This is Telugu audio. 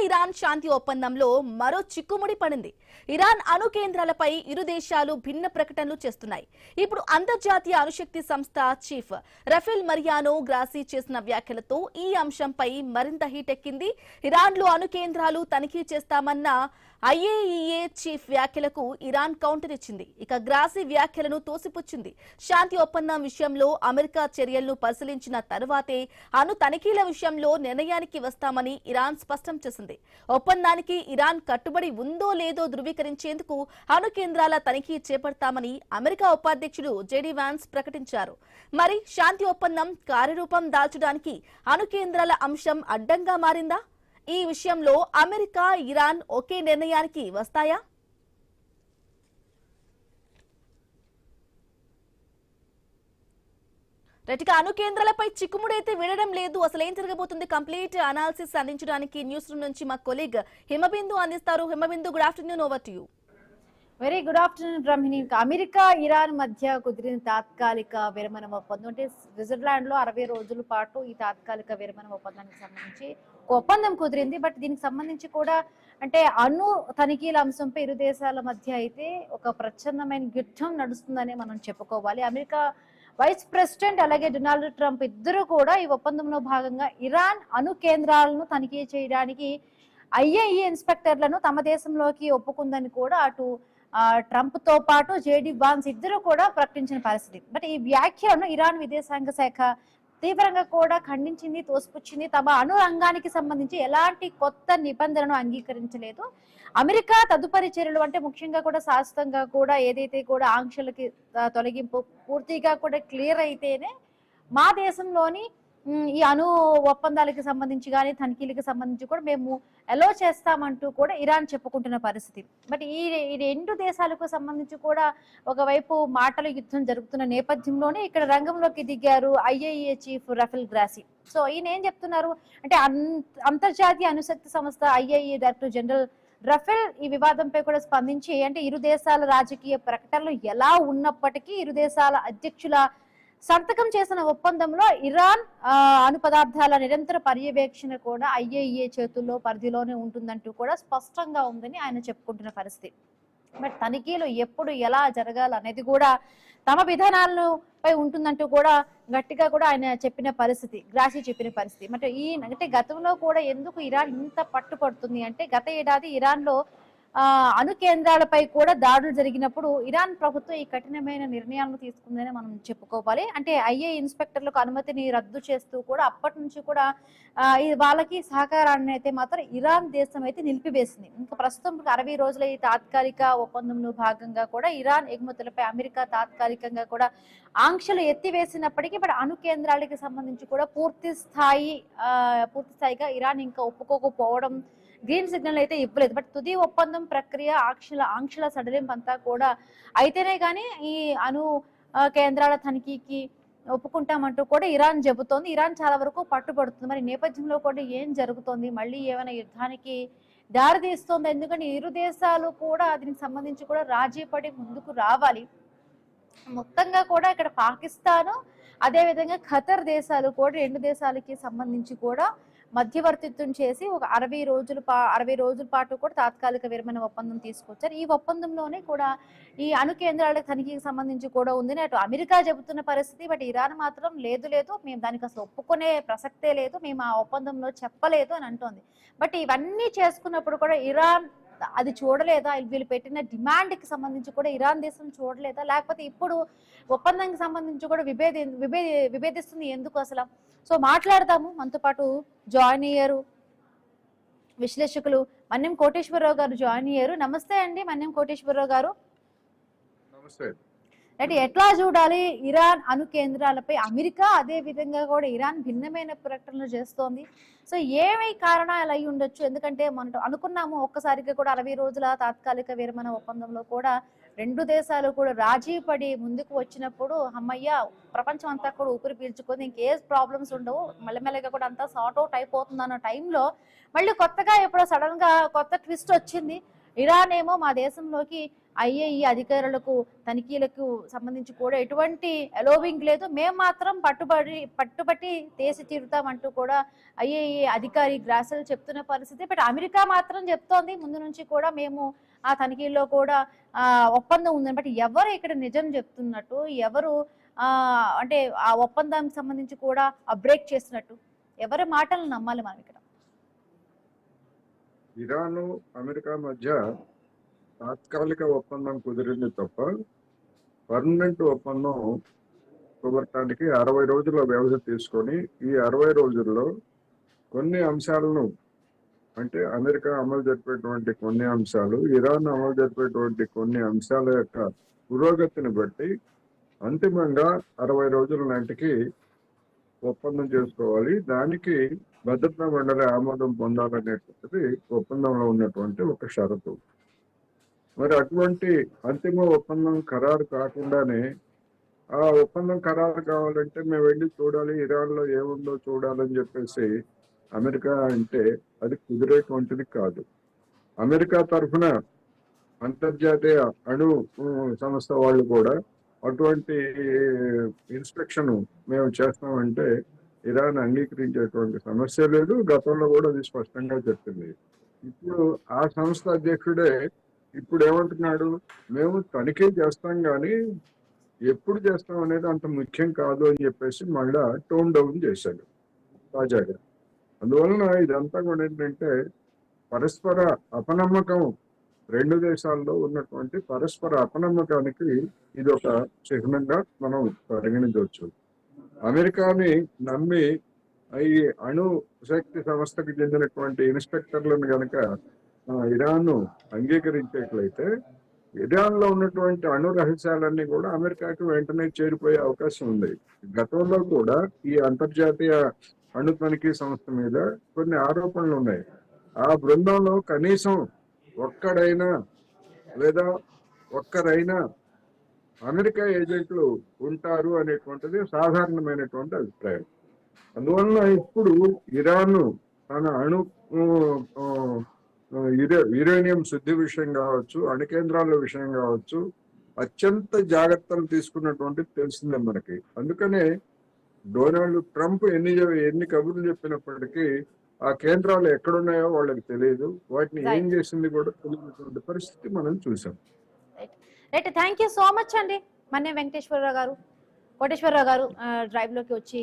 ఇరాన్ శాంతి ఒప్పందంలో మరో చిక్కుముడి పడింది. ఇరాన్ అణు కేంద్రాలపై ఇరు దేశాలు భిన్న ప్రకటనలు చేస్తున్నాయి. ఇప్పుడు అంతర్జాతీయ అణుశక్తి సంస్థ చీఫ్ రఫేల్ మరియానో గ్రాసీ చేసిన వ్యాఖ్యలతో ఈ అంశంపై మరింత హీటెక్కింది. ఇరాన్లో అణు కేంద్రాలు తనిఖీ చేస్తామన్న ఐఏఈఏ చీఫ్ వ్యాఖ్యలకు ఇరాన్ కౌంటర్ ఇచ్చింది. ఇక గ్రాసీ వ్యాఖ్యలను తోసిపుచ్చింది. శాంతి ఒప్పందం విషయంలో అమెరికా చర్యలను పరిశీలించిన తరువాతే అణు తనిఖీల విషయంలో నిర్ణయానికి వస్తామని ఇరాన్ స్పష్టం చేసింది. ఒప్పందానికి ఇరాన్ కట్టుబడి ఉందో లేదో ధృవీకరించేందుకు అణు కేంద్రాల తనిఖీ చేపడతామని అమెరికా ఉపాధ్యక్షుడు జేడీ వాన్స్ ప్రకటించారు. మరి శాంతి ఒప్పందం కార్యరూపం దాల్చడానికి అణు కేంద్రాల అంశం అడ్డంగా మారిందా? ఈ విషయంలో అమెరికా, ఇరాన్ ఒకే నిర్ణయానికి వస్తాయా? రెటిక అణు కేంద్రాలపై చిక్కుముడైతే వినడం లేదు. అసలు ఏం జరగబోతుంది? కంప్లీట్ అనాలిసిస్ అందించడానికి న్యూస్ రూమ్ నుంచి మా కొలీగ్ హిమబిందు అందిస్తారు. Himabindu, good afternoon, over to you. Very good afternoon Brahmini. America Iran మధ్య కుదిరిన తాత్కాలిక విరమణ ఒప్పందం అంటే స్విట్జర్లాండ్ లో 60 రోజుల పాటు ఈ తాత్కాలిక విరమణ ఒప్పందానికి సంబంధించి ఒక ఒప్పందం కుదిరింది. బట్ దీనికి సంబంధించి కూడా అంటే అణు తనిఖీల అంశంపై ఇరు దేశాల మధ్య అయితే ఒక ప్రచ్ఛన్నమైన యుద్ధం నడుస్తుందని మనం చెప్పుకోవాలి. అమెరికా వైస్ ప్రెసిడెంట్ అలాగే డొనాల్డ్ ట్రంప్ ఇద్దరు కూడా ఈ ఒప్పందంలో భాగంగా ఇరాన్ అణు కేంద్రాలను తనిఖీ చేయడానికి ఐఏఈ ఇన్స్పెక్టర్లను తమ దేశంలోకి ఒప్పుకుందని కూడా అటు ట్రంప్ తో పాటు జేడీ వాన్స్ ఇద్దరు కూడా ప్రకటించిన పరిస్థితి. బట్ ఈ వ్యాఖ్యలను ఇరాన్ విదేశాంగ శాఖ తీవ్రంగా కూడా ఖండించింది, తోసిపుచ్చింది. తమ అణు రంగానికి సంబంధించి ఎలాంటి కొత్త నిబంధనలను అంగీకరించలేదు. అమెరికా తదుపరి చర్యలు అంటే ముఖ్యంగా కూడా శాశ్వతంగా కూడా ఏదైతే కూడా ఆంక్షలకి తొలగింపు పూర్తిగా కూడా క్లియర్ అయితేనే మా దేశంలోని ఈ అణు ఒప్పందాలకి సంబంధించి కానీ తనిఖీలకు సంబంధించి కూడా మేము అలో చేస్తామంటూ కూడా ఇరాన్ చెప్పుకుంటున్న పరిస్థితి. బట్ ఈ రెండు దేశాలకు సంబంధించి కూడా ఒకవైపు మాటల యుద్ధం జరుగుతున్న నేపథ్యంలోనే ఇక్కడ రంగంలోకి దిగారు IAEA chief Rafale Grassi. So ఈయన ఏం చెప్తున్నారు అంటే అంతర్జాతీయ అణుశక్తి సంస్థ ఐఏఈఏ డైరెక్టర్ జనరల్ రఫేల్ ఈ వివాదంపై కూడా స్పందించి అంటే ఇరు దేశాల రాజకీయ ప్రకటనలు ఎలా ఉన్నప్పటికీ ఇరు దేశాల అధ్యక్షుల సంతకం చేసిన ఒప్పందంలో ఇరాన్ అణు పదార్థాల నిరంతర పర్యవేక్షణ కూడా ఐఏఈఏ చేతుల్లో పరిధిలోనే ఉంటుందంటూ కూడా స్పష్టంగా ఉందని ఆయన చెప్పుకుంటున్న పరిస్థితి. బట్ తనిఖీలు ఎప్పుడు ఎలా జరగాలనేది కూడా తమ విధానాలపై ఉంటుందంటూ కూడా గట్టిగా కూడా ఆయన చెప్పిన పరిస్థితి, గ్రాసీ చెప్పిన పరిస్థితి. అంటే అంటే గతంలో కూడా ఎందుకు ఇరాన్ ఇంత పట్టుపడుతుంది అంటే గత ఏడాది ఇరాన్లో అణు కేంద్రాలపై కూడా దాడులు జరిగినప్పుడు ఇరాన్ ప్రభుత్వం ఈ కఠినమైన నిర్ణయాలను తీసుకుందని మనం చెప్పుకోవాలి. అంటే ఐఏ ఇన్స్పెక్టర్లకు అనుమతిని రద్దు చేస్తూ కూడా అప్పటి నుంచి కూడా వాళ్ళకి సహకారాన్ని అయితే మాత్రం ఇరాన్ దేశం అయితే నిలిపివేసింది. ఇంకా ప్రస్తుతం 60 రోజుల ఈ తాత్కాలిక ఒప్పందంలో భాగంగా కూడా ఇరాన్ ఎగుమతులపై అమెరికా తాత్కాలికంగా కూడా ఆంక్షలు ఎత్తివేసినప్పటికీ ఇప్పుడు అణు కేంద్రాలకి సంబంధించి కూడా పూర్తి స్థాయిగా ఇరాన్ ఇంకా ఒప్పుకోకపోవడం, గ్రీన్ సిగ్నల్ అయితే ఇవ్వలేదు. బట్ తుది ఒప్పందం ప్రక్రియ ఆంక్షల సడలింపు అంతా కూడా అయితేనే కానీ ఈ అణు కేంద్రాల తనిఖీకి ఒప్పుకుంటామంటూ కూడా ఇరాన్ చెబుతోంది. ఇరాన్ చాలా వరకు పట్టుబడుతుంది. మరి నేపథ్యంలో కూడా ఏం జరుగుతోంది? మళ్ళీ ఏమైనా యుద్ధానికి దారితీస్తోంది? ఎందుకంటే ఇరు దేశాలు కూడా దీనికి సంబంధించి కూడా రాజీ పడి ముందుకు రావాలి. మొత్తంగా కూడా ఇక్కడ పాకిస్తాను అదేవిధంగా ఖతర్ దేశాలు కూడా రెండు దేశాలకి సంబంధించి కూడా మధ్యవర్తిత్వం చేసి ఒక 60 రోజుల పాటు కూడా తాత్కాలిక విరమణ ఒప్పందం తీసుకొచ్చారు. ఈ ఒప్పందంలోనే కూడా ఈ అణు కేంద్రాల తనిఖీకి సంబంధించి కూడా ఉందని అటు అమెరికా చెబుతున్న పరిస్థితి. బట్ ఇరాన్ మాత్రం లేదు మేము దానికి అసలు ఒప్పుకునే ప్రసక్తే లేదు, మేము ఆ ఒప్పందంలో చెప్పలేదు అని అంటోంది. బట్ ఇవన్నీ చేసుకున్నప్పుడు కూడా ఇరాన్ అది చూడలేదా? వీళ్ళు పెట్టిన డిమాండ్కి సంబంధించి కూడా ఇరాన్ దేశం చూడలేదా? లేకపోతే ఇప్పుడు ఒప్పందానికి సంబంధించి కూడా విభేదిస్తుంది ఎందుకు అసలు? సో మాట్లాడదాము. మనతో పాటు జాయిన్ అయ్యారు విశ్లేషకులు మన్యం కోటేశ్వరరావు గారు జాయిన్ అయ్యారు. నమస్తే అండి మన్యం కోటేశ్వరరావు గారు. అంటే ఎట్లా చూడాలి ఇరాన్ అణు కేంద్రాలపై అమెరికా అదే విధంగా కూడా ఇరాన్ భిన్నమైన ప్రకటనలు చేస్తోంది. సో ఏమై కారణాలు అయి ఉండొచ్చు? ఎందుకంటే మనం అనుకున్నాము ఒక్కసారిగా కూడా 60 రోజుల తాత్కాలిక విరమణ ఒప్పందంలో కూడా రెండు దేశాలు కూడా రాజీ పడి ముందుకు వచ్చినప్పుడు అమ్మయ్య ప్రపంచం అంతా కూడా ఊపిరి పీల్చుకొని ఇంకే ప్రాబ్లమ్స్ ఉండవు, మెల్లమెల్లగా కూడా అంతా సార్ట్ అవుట్ అయిపోతుంది అన్న టైంలో మళ్ళీ కొత్తగా ఎప్పుడో సడన్ గా కొత్త ట్విస్ట్ వచ్చింది. ఇరాన్ ఏమో మా దేశంలోకి ఐఏఈ అధికారులకు తనిఖీలకు సంబంధించి కూడా ఎటువంటి అలోవింగ్ లేదు, మేము మాత్రం పట్టుబట్టి తీసి తీరుతామంటూ కూడా ఐఏఈ అధికారి గ్రాసెల్ చెప్తున్న పరిస్థితి. బట్ అమెరికా మాత్రం చెప్తోంది ముందు నుంచి కూడా మేము ఆ తనిఖీల్లో కూడా ఒప్పందం ఉందని. బట్ ఎవరు ఇక్కడ నిజం చెప్తున్నట్టు, ఎవరు అంటే ఆ ఒప్పందానికి సంబంధించి కూడా బ్రేక్ చేస్తున్నట్టు, ఎవరి మాటలను నమ్మాలి మనం ఇక్కడ? ఇరాన్ అమెరికా మధ్య తాత్కాలిక ఒప్పందం కుదిరింది తప్ప పర్మనెంట్ ఒప్పందం కుదరటానికి 60 రోజుల వ్యవధి తీసుకొని ఈ 60 రోజుల్లో కొన్ని అంశాలను, అంటే అమెరికా అమలు జరిపేటువంటి కొన్ని అంశాలు, ఇరాన్ అమలు జరిపేటువంటి కొన్ని అంశాల యొక్క పురోగతిని బట్టి అంతిమంగా 60 రోజుల నాటికి ఒప్పందం చేసుకోవాలి. దానికి భద్రతా మండలి ఆమోదం పొందాలనేటువంటిది ఒప్పందంలో ఉన్నటువంటి ఒక షరతు. మరి అటువంటి అంతిమ ఒప్పందం ఖరారు కాకుండానే ఆ ఒప్పందం ఖరారు కావాలంటే మేము వెళ్ళి చూడాలి, ఇరాన్లో ఏముందో చూడాలని చెప్పేసి అమెరికా అంటే అది కుదిరేటువంటిది కాదు. అమెరికా తరఫున అంతర్జాతీయ అణు సంస్థ వాళ్ళు కూడా అటువంటి ఇన్స్పెక్షన్ మేము చేస్తామంటే ఇరాన్ అంగీకరించేటువంటి సమస్య లేదు. గతంలో కూడా అది స్పష్టంగా చెప్పింది. ఇప్పుడు ఆ సంస్థ అధ్యక్షుడే ఇప్పుడు ఏమంటున్నాడు, మేము తనిఖీ చేస్తాం కానీ ఎప్పుడు చేస్తాం అనేది అంత ముఖ్యం కాదు అని చెప్పేసి మళ్ళా టోన్ డౌన్ చేశాడు తాజాగా. అందువలన ఇదంతా కూడా ఏంటంటే పరస్పర అపనమ్మకం, రెండు దేశాల్లో ఉన్నటువంటి పరస్పర అపనమ్మకానికి ఇది ఒక చిహ్నంగా మనం పరిగణించవచ్చు. అమెరికాని నమ్మి ఈ అణు శక్తి సంస్థకు చెందినటువంటి ఇన్స్పెక్టర్లను కనుక ఇరాన్ అంగీకరించేట్లయితే ఇరాన్ లో ఉన్నటువంటి అణు రహస్యాలన్నీ కూడా అమెరికాకి వెంటనే చేరిపోయే అవకాశం ఉంది. గతంలో కూడా ఈ అంతర్జాతీయ అణు తనిఖీ సంస్థ మీద కొన్ని ఆరోపణలు ఉన్నాయి. ఆ బృందంలో కనీసం ఒక్కరైనా అమెరికా ఏజెంట్లు ఉంటారు అనేటువంటిది సాధారణమైనటువంటి అభిప్రాయం. అందువలన ఇప్పుడు ఇరాన్ తన అణు యురేనియం శుద్ధి విషయం కావచ్చు, అణు కేంద్రాల విషయం కావచ్చు, అత్యంత జాగ్రత్తలు తీసుకున్నటువంటి తెలిసిందే మనకి. అందుకనే డొనాల్డ్ ట్రంప్ ఎన్ని కబుర్లు చెప్పినప్పటికీ ఆ కేంద్రాలు ఎక్కడున్నాయో వాళ్ళకి తెలియదు, వాటిని ఏం చేసింది కూడా తెలియనటువంటి పరిస్థితి మనం చూసాం. Right, thank you so much అండి. మన్నే వెంకటేశ్వరరావు గారు, కోటేశ్వరరావు గారు డ్రైవ్ లోకి వచ్చి